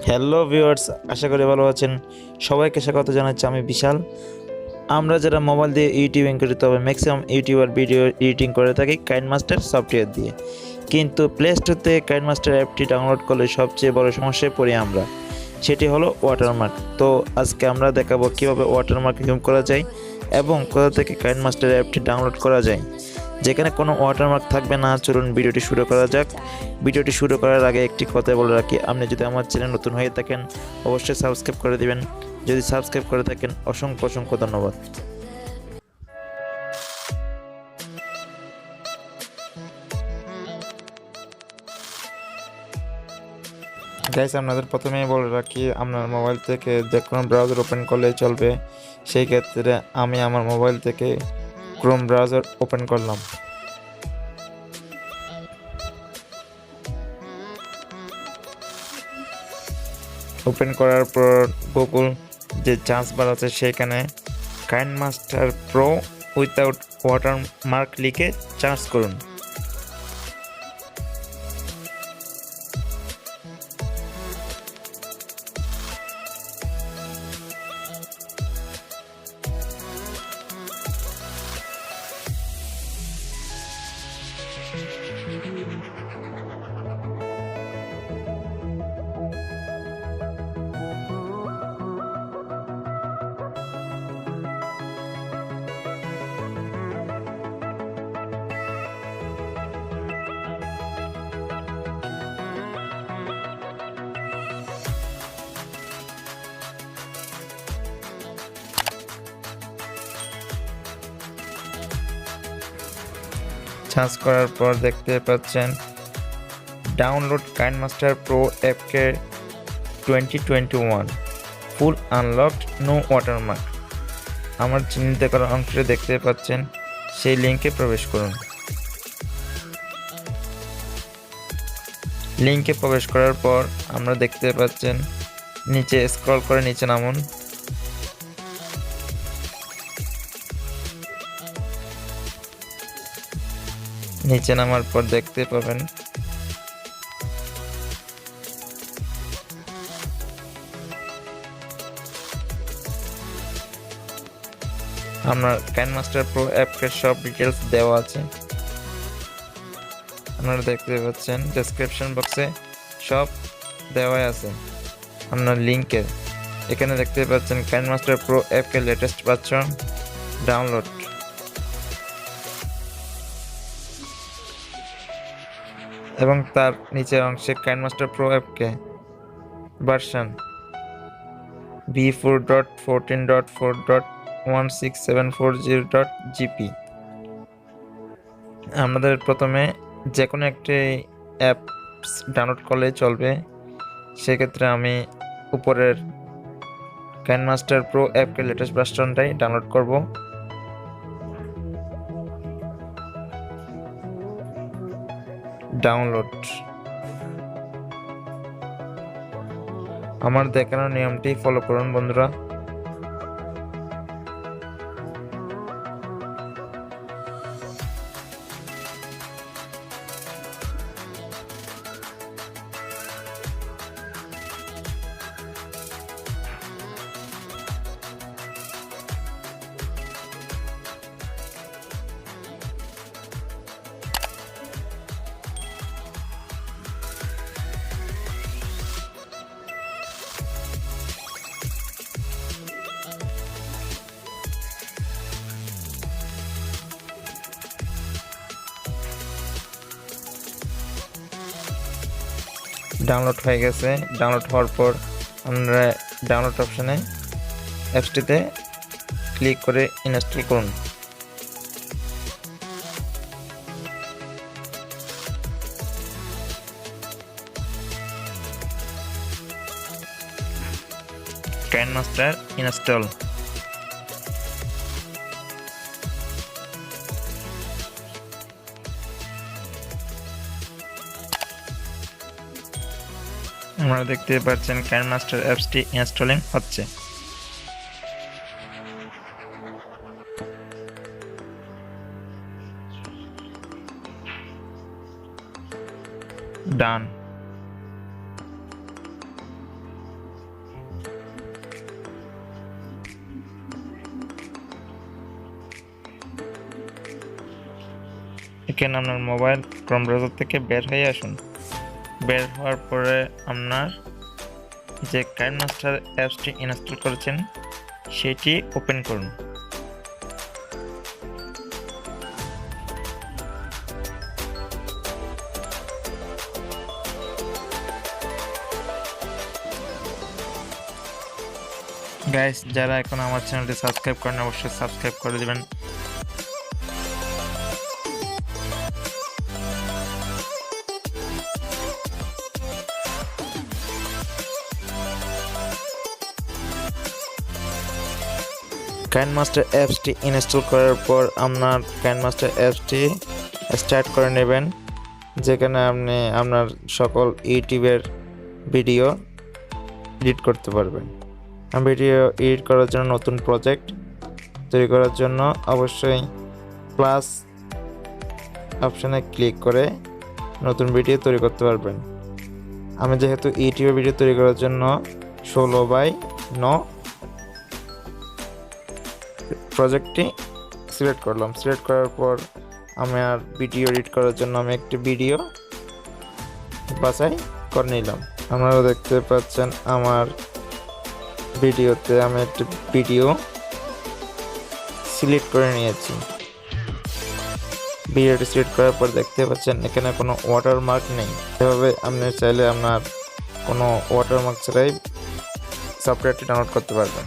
Hello viewers, আশা করি ভালো আছেন। সবাইকে স্বাগত জানাচ্ছি, আমি বিশাল। আমরা যারা মোবাইল দিয়ে ইউটিউবিং করি, তবে ম্যাক্সিমাম ইউটিউবার ভিডিও এডিটিং করে থাকি কাইনমাস্টার সফটওয়্যার দিয়ে। কিন্তু প্লে স্টোর থেকে কাইনমাস্টার অ্যাপটি ডাউনলোড করলে সবচেয়ে বড় সমস্যায় পড়ি আমরা, সেটি হলো ওয়াটারমার্ক। তো আজকে আমরা দেখাবো কীভাবে ওয়াটারমার্ক রিমুভ করা যায় এবং কোথা থেকে কাইনমাস্টার অ্যাপটি ডাউনলোড করা যায় যেখানে কোনো ওয়াটারমার্ক থাকবে না। চলুন ভিডিওটি শুরু করা যাক। ভিডিওটি শুরু করার আগে একটি কথা বলে রাখি, আপনি যদি আমার চ্যানেল নতুন হয়ে থাকেন অবশ্যই সাবস্ক্রাইব করে দিবেন। যদি সাবস্ক্রাইব করে থাকেন অসংখ্য অসংখ্য ধন্যবাদ। গাইস, আপনাদের প্রথমেই বলে রাখি, আপনার মোবাইল থেকে যে কোনো ব্রাউজার ওপেন করলেই চলবে। সেই ক্ষেত্রে আমি আমার মোবাইল থেকে ক্রোম ব্রাউজার ওপেন করলাম। ওপেন করার পর গুগল যে সার্চ বার আছে সেখানে কাইনমাস্টার প্রো উইথাউট ওয়াটারমার্ক লিখে সার্চ করুন। সার্চ করার পর দেখতে পাচ্ছেন ডাউনলোড কাইনমাস্টার প্রো অ্যাপকে 2021 ফুল আনলকড, নো ওয়াটারমার্ক। আমার চিহ্নিত করা অংশে দেখতে পাচ্ছেন, সেই লিঙ্কে প্রবেশ করুন। লিঙ্কে প্রবেশ করার পর আমরা দেখতে পাচ্ছেন নিচে স্ক্রল করে নিচে নামুন। নিচে নামার পর দেখতে পাবেন আপনার কাইনমাস্টার প্রো অ্যাপের সব ডিটেলস দেওয়া আছে। আপনারা দেখতে পাচ্ছেন ডেসক্রিপশন বক্সে সব দেওয়া আছে আপনার লিঙ্কে। এখানে দেখতে পাচ্ছেন কাইনমাস্টার প্রো অ্যাপের লেটেস্ট ভার্সন ডাউনলোড, এবং তার নিচের অংশে কাইনমাস্টার প্রো অ্যাপকে ভার্সন v4.14.4.16740.gp। আমাদের প্রথমে যে কোনো একটি অ্যাপস ডাউনলোড করলেই চলবে। সেক্ষেত্রে আমি উপরের কাইনমাস্টার প্রো অ্যাপকে লেটেস্ট ভার্সনটাই ডাউনলোড করব। ডাউনলোড, আমার দেখানোর নিয়মটি ফলো করুন বন্ধুরা। ডাউনলোড হয়ে গেছে। ডাউনলোড হওয়ার পর আমরা ডাউনলোড অপশনে অ্যাপসটিতে ক্লিক করে ইনস্টল করুন। KineMaster install. আপনারা দেখতে পাচ্ছেন কাইনমাস্টার অ্যাপসটি ইনস্টলিং হচ্ছে। ডান। এখানে আপনার মোবাইল ক্রোম ব্রাউজার থেকে বের হয়ে আসুন। বের হওয়ার পরে আপনার যে কাইনমাস্টার অ্যাপসটি ইনস্টল করেছেন সেটি ওপেন করুন। গাইস, যারা এখন আমার চ্যানেলটি সাবস্ক্রাইব করেন অবশ্যই সাবস্ক্রাইব করে দিবেন। কাইনমাস্টার অ্যাপসটি ইনস্টল করার পর আপনার কাইনমাস্টার অ্যাপসটি স্টার্ট করে নেবেন, যেখানে আপনি আপনার সকল ইউটিউবের ভিডিও এডিট করতে পারবেন। ভিডিও এডিট করার জন্য নতুন প্রজেক্ট তৈরি করার জন্য অবশ্যই প্লাস অপশানে ক্লিক করে নতুন ভিডিও তৈরি করতে পারবেন। আমি যেহেতু ইউটিউবে ভিডিও তৈরি করার জন্য 16:9 প্রজেক্টটি সিলেক্ট করলাম। সিলেক্ট করার পর আমি আর ভিডিও এডিট করার জন্য আমি একটি ভিডিও বাছাই করে নিলাম। আপনারা দেখতে পাচ্ছেন আমার ভিডিওতে আমি একটি ভিডিও সিলেক্ট করে নিয়েছি। ভিডিওটি সিলেক্ট করার পর দেখতে পাচ্ছেন এখানে কোনো ওয়াটারমার্ক নেই। এভাবে আপনি চাইলে আপনার কোনো ওয়াটারমার্ক ছাড়াই সফটওয়্যারটি ডাউনলোড করতে পারবেন।